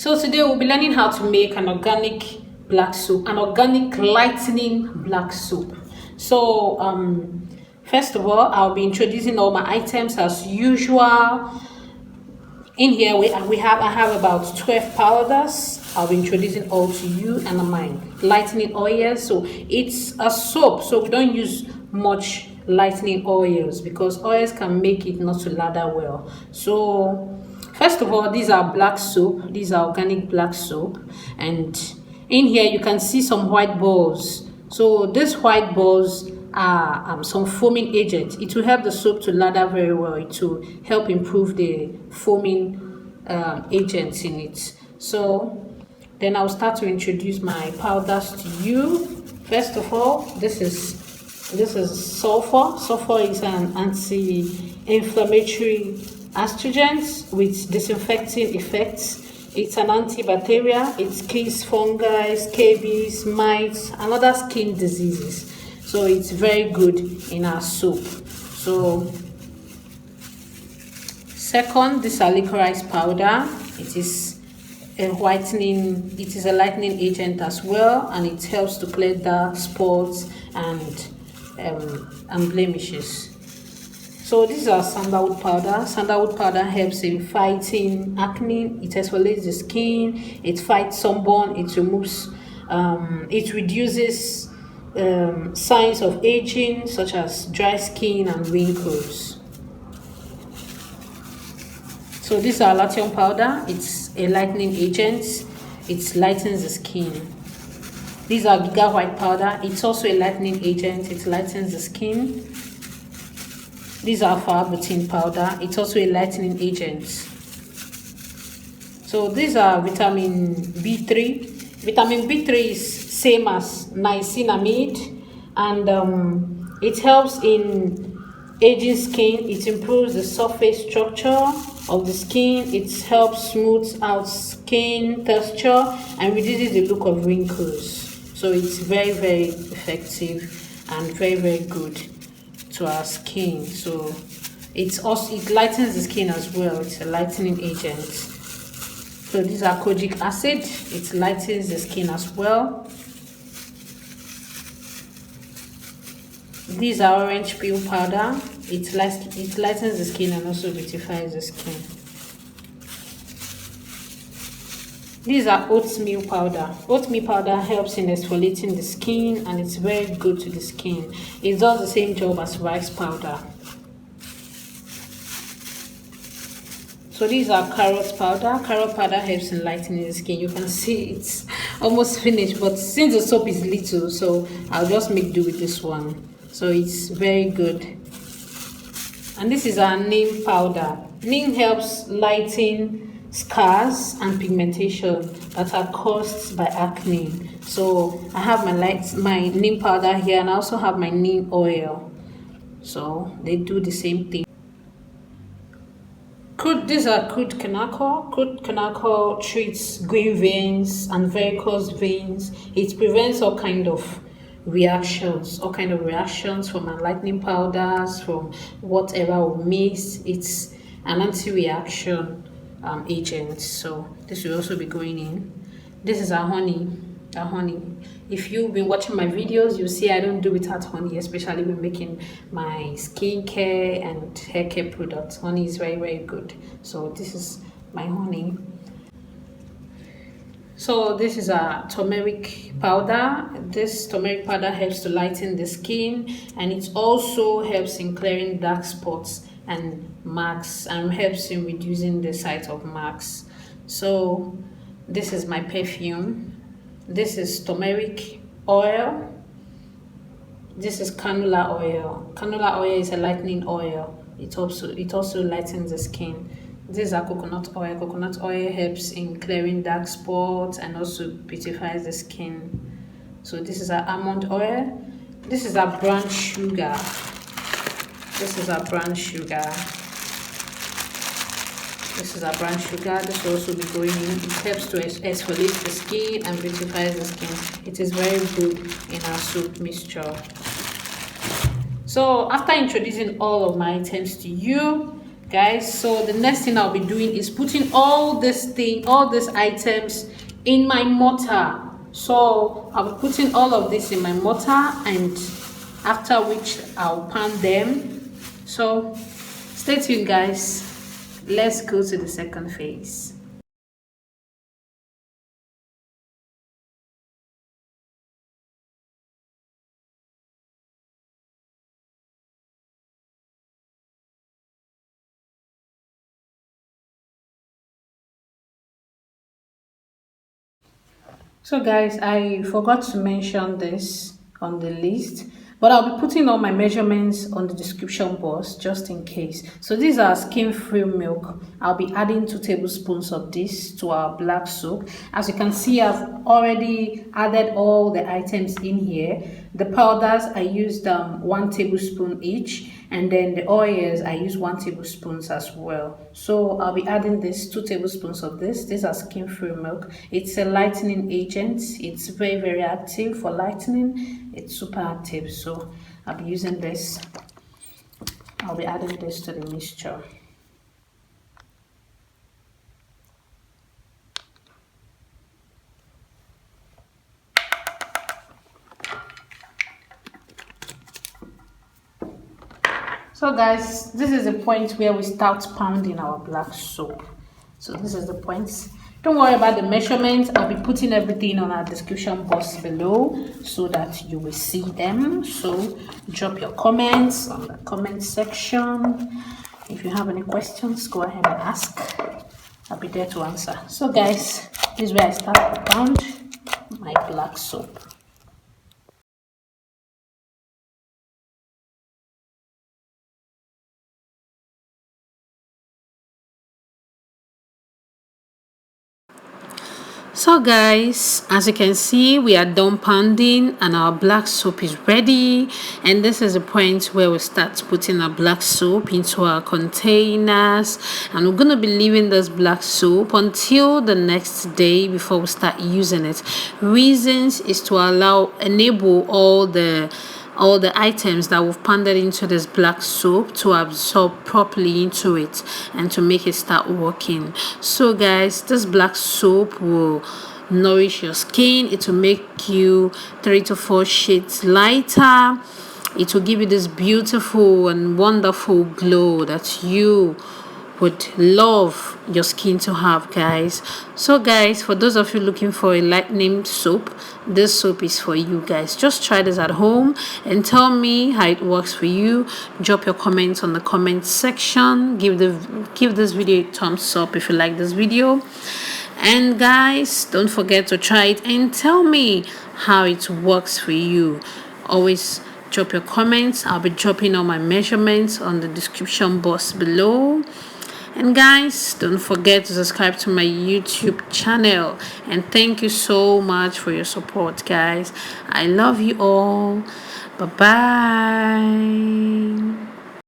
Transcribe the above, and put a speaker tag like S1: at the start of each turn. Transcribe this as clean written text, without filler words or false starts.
S1: So today we'll be learning how to make an organic black soap, an organic lightening black soap. So first of all, I'll be introducing all my items as usual. In here I have about 12 powders. I'll be introducing all to you, and my lightening oil. So it's a soap, so we don't use much lightening oils because oils can make it not to lather well. So first of all, these are black soap. These are organic black soap, and in here you can see some white balls. So these white balls are some foaming agent. It will help the soap to lather very well. It will help improve the foaming agents in it. So then I'll start to introduce my powders to you. First of all, this is sulfur. Sulfur is an anti-inflammatory astringent with disinfecting effects. It's an antibacterial. It kills fungi, scabies, mites, and other skin diseases. So it's very good in our soap. So second, this is Lincorice powder. It is a lightening agent as well, and it helps to clear dark spots and blemishes. So this is our sandalwood powder. Sandalwood powder helps in fighting acne. It exfoliates the skin. It fights sunburn. It removes. It reduces signs of aging such as dry skin and wrinkles. So this is our Allanton powder. It's a lightening agent. It lightens the skin. These are Giga white powder. It's also a lightening agent. It lightens the skin. These are albumin powder. It's also a lightening agent. So these are vitamin B3. Vitamin B3 is same as niacinamide, and it helps in aging skin. It improves the surface structure of the skin. It helps smooth out skin texture and reduces the look of wrinkles. So it's very, very effective and very, very good to our skin. So it lightens the skin as well. It's a lightening agent. So these are Kojic acid. It lightens the skin as well. These are orange peel powder. It lightens the skin and also beautifies the skin. These are oatmeal powder. Oatmeal powder helps in exfoliating the skin, and it's very good to the skin. It does the same job as rice powder. So these are carrot powder. Carrot powder helps in lightening the skin. You can see it's almost finished, but since the soap is little, so I'll just make do with this one. So it's very good. And this is our neem powder. Neem helps lighten scars and pigmentation that are caused by acne. So I have my neem powder here, and I also have my neem oil. So they do the same thing. These are crude kenacol. Crude kenacol treats green veins and varicose veins. It prevents all kind of reactions from our lightening powders, from whatever we mix. It's an anti-reaction agent. So this will also be going in. This is our honey. If you've been watching my videos, you see I don't do without honey, especially when making my skincare and hair care products. Honey is very, very good. So this is my honey. So this is a turmeric powder. This turmeric powder helps to lighten the skin, and it also helps in clearing dark spots and marks, and helps in reducing the size of marks. So this is my perfume. This is turmeric oil. This is canola oil. Canola oil is a lightening oil. It also lightens the skin. This is our coconut oil. Coconut oil helps in clearing dark spots and also beautifies the skin. So this is our almond oil. This is our brown sugar. This will also be going in. It helps to exfoliate the skin and beautifies the skin. It is very good in our soap mixture. So after introducing all of my items to you, guys. So the next thing I'll be doing is putting all these items in my mortar. So I'll be putting all of this in my mortar, and after which I'll pan them. So stay tuned, guys. Let's go to the second phase. So guys, I forgot to mention this on the list, but I'll be putting all my measurements on the description box just in case. So these are skim-free milk. I'll be adding 2 tablespoons of this to our black soap. As you can see, I've already added all the items in here. The powders, I used 1 tablespoon each, and then the oils, I use 1 tablespoon as well. So I'll be adding this 2 tablespoons of this. These are skim-free milk. It's a lightening agent. It's very active for lightening. It's super active, so I'll be using this. I'll be adding this to the mixture. So guys, this is the point where we start pounding our black soap. So this is the point. Don't worry about the measurements. I'll be putting everything on our description box below so that you will see them. So drop your comments on the comment section. If you have any questions, go ahead and ask. I'll be there to answer. So guys, this is where I start to pound my black soap. So guys, as you can see, we are done pounding and our black soap is ready, and this is the point where we start putting our black soap into our containers, and we're gonna be leaving this black soap until the next day before we start using it. Reasons is to enable all the items that we've pounded into this black soap to absorb properly into it and to make it start working. So guys, this black soap will nourish your skin. It will make you 3 to 4 shades lighter. It will give you this beautiful and wonderful glow that you would love your skin to have, guys. So guys, for those of you looking for a lightening soap, this soap is for you guys. Just try this at home and tell me how it works for you. Drop your comments on the comment section. Give this video a thumbs up if you like this video, and guys, don't forget to try it and tell me how it works for you. Always drop your comments. I'll be dropping all my measurements on the description box below. And guys, don't forget to subscribe to my YouTube channel, and thank you so much for your support, guys. I love you all. Bye bye.